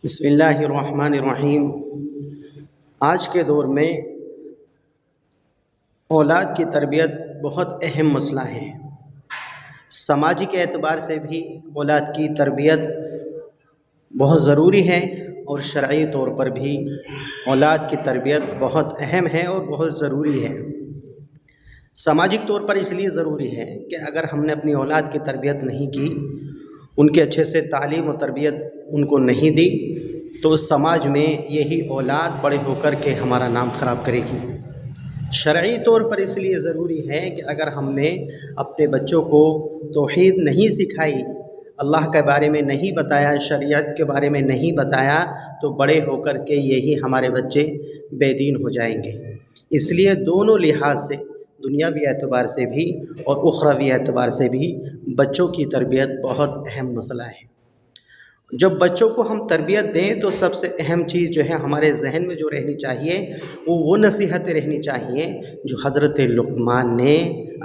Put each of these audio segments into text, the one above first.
بسم اللہ الرحمن الرحیم۔ آج کے دور میں اولاد کی تربیت بہت اہم مسئلہ ہے۔ سماجی کے اعتبار سے بھی اولاد کی تربیت بہت ضروری ہے، اور شرعی طور پر بھی اولاد کی تربیت بہت اہم ہے اور بہت ضروری ہے۔ سماجک طور پر اس لیے ضروری ہے کہ اگر ہم نے اپنی اولاد کی تربیت نہیں کی، ان کے اچھے سے تعلیم و تربیت ان کو نہیں دی، تو سماج میں یہی اولاد بڑے ہو کر کے ہمارا نام خراب کرے گی۔ شرعی طور پر اس لیے ضروری ہے کہ اگر ہم نے اپنے بچوں کو توحید نہیں سکھائی، اللہ کے بارے میں نہیں بتایا، شریعت کے بارے میں نہیں بتایا، تو بڑے ہو کر کے یہی ہمارے بچے بے دین ہو جائیں گے۔ اس لیے دونوں لحاظ سے، دنیاوی اعتبار سے بھی اور اخروی اعتبار سے بھی، بچوں کی تربیت بہت اہم مسئلہ ہے۔ جب بچوں کو ہم تربیت دیں تو سب سے اہم چیز جو ہے ہمارے ذہن میں جو رہنی چاہیے، وہ نصیحتیں رہنی چاہیے جو حضرت لقمان نے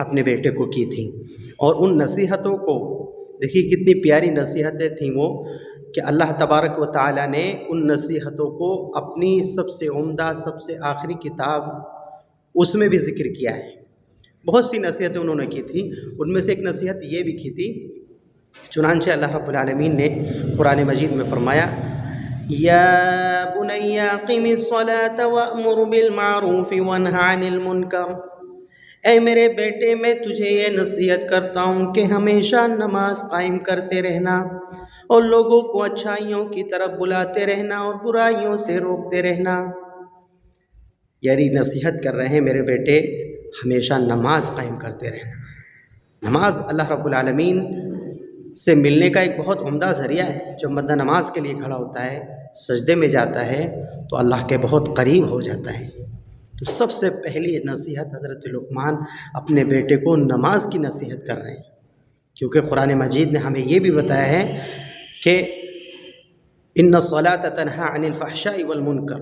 اپنے بیٹے کو کی تھیں۔ اور ان نصیحتوں کو دیکھیے کتنی پیاری نصیحتیں تھیں وہ، کہ اللہ تبارک و تعالیٰ نے ان نصیحتوں کو اپنی سب سے عمدہ، سب سے آخری کتاب اس میں بھی ذکر کیا ہے۔ بہت سی نصیحتیں انہوں نے کی تھیں، ان میں سے ایک نصیحت یہ بھی کی تھی، چنانچہ اللہ رب العالمین نے قرآن مجید میں فرمایا، یا بنی اقم الصلاۃ وامر بالمعروف وانہ عن المنکر، اے میرے بیٹے میں تجھے یہ نصیحت کرتا ہوں کہ ہمیشہ نماز قائم کرتے رہنا، اور لوگوں کو اچھائیوں کی طرف بلاتے رہنا اور برائیوں سے روکتے رہنا۔ یعنی نصیحت کر رہے ہیں میرے بیٹے ہمیشہ نماز قائم کرتے رہنا۔ نماز اللہ رب العالمین سے ملنے کا ایک بہت عمدہ ذریعہ ہے۔ جب بندہ نماز کے لیے کھڑا ہوتا ہے، سجدے میں جاتا ہے، تو اللہ کے بہت قریب ہو جاتا ہے۔ تو سب سے پہلی نصیحت حضرت لقمان اپنے بیٹے کو نماز کی نصیحت کر رہے ہیں، کیونکہ قرآن مجید نے ہمیں یہ بھی بتایا ہے کہ ان الصلاۃ تنہی عن الفحشاء والمنکر،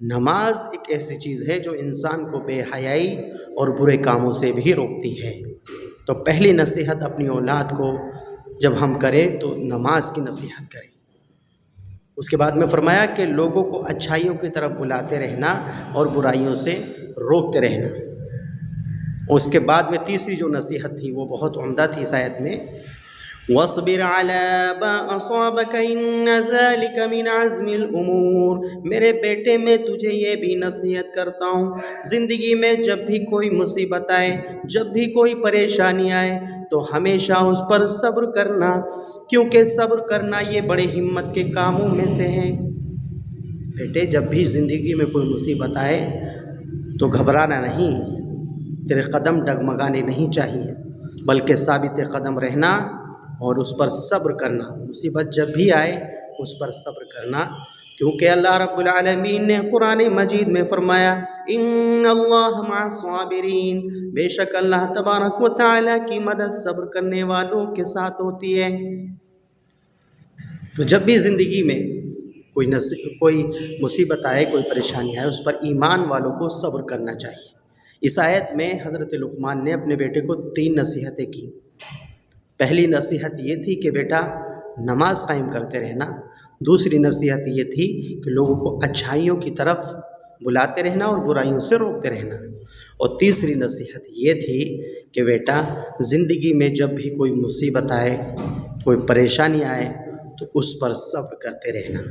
نماز ایک ایسی چیز ہے جو انسان کو بے حیائی اور برے کاموں سے بھی روکتی ہے۔ تو پہلی نصیحت اپنی اولاد کو جب ہم کریں تو نماز کی نصیحت کریں۔ اس کے بعد میں فرمایا کہ لوگوں کو اچھائیوں کی طرف بلاتے رہنا اور برائیوں سے روکتے رہنا۔ اس کے بعد میں تیسری جو نصیحت تھی وہ بہت عمدہ تھی اس آیت میں، وَاصْبِرْ عَلَىٰ مَا أَصَابَكَ إِنَّ ذَلِكَ مِنْ عَزْمِ الْأُمُورِ، میرے بیٹے میں تجھے یہ بھی نصیحت کرتا ہوں، زندگی میں جب بھی کوئی مصیبت آئے، جب بھی کوئی پریشانی آئے، تو ہمیشہ اس پر صبر کرنا، کیونکہ صبر کرنا یہ بڑے ہمت کے کاموں میں سے ہے۔ بیٹے جب بھی زندگی میں کوئی مصیبت آئے تو گھبرانا نہیں، تیرے قدم ڈگمگانے نہیں چاہیے، بلکہ ثابت قدم رہنا اور اس پر صبر کرنا۔ مصیبت جب بھی آئے اس پر صبر کرنا، کیونکہ اللہ رب العالمین نے قرآن مجید میں فرمایا، ان اللہ مع الصابرین، بے شک اللہ تبارک و تعالیٰ کی مدد صبر کرنے والوں کے ساتھ ہوتی ہے۔ تو جب بھی زندگی میں کوئی مصیبت آئے، کوئی پریشانی آئے، اس پر ایمان والوں کو صبر کرنا چاہیے۔ اس آیت میں حضرت لقمان نے اپنے بیٹے کو 3 نصیحتیں کی۔ پہلی نصیحت یہ تھی کہ بیٹا نماز قائم کرتے رہنا، دوسری نصیحت یہ تھی کہ لوگوں کو اچھائیوں کی طرف بلاتے رہنا اور برائیوں سے روکتے رہنا، اور تیسری نصیحت یہ تھی کہ بیٹا زندگی میں جب بھی کوئی مصیبت آئے، کوئی پریشانی آئے، تو اس پر صبر کرتے رہنا۔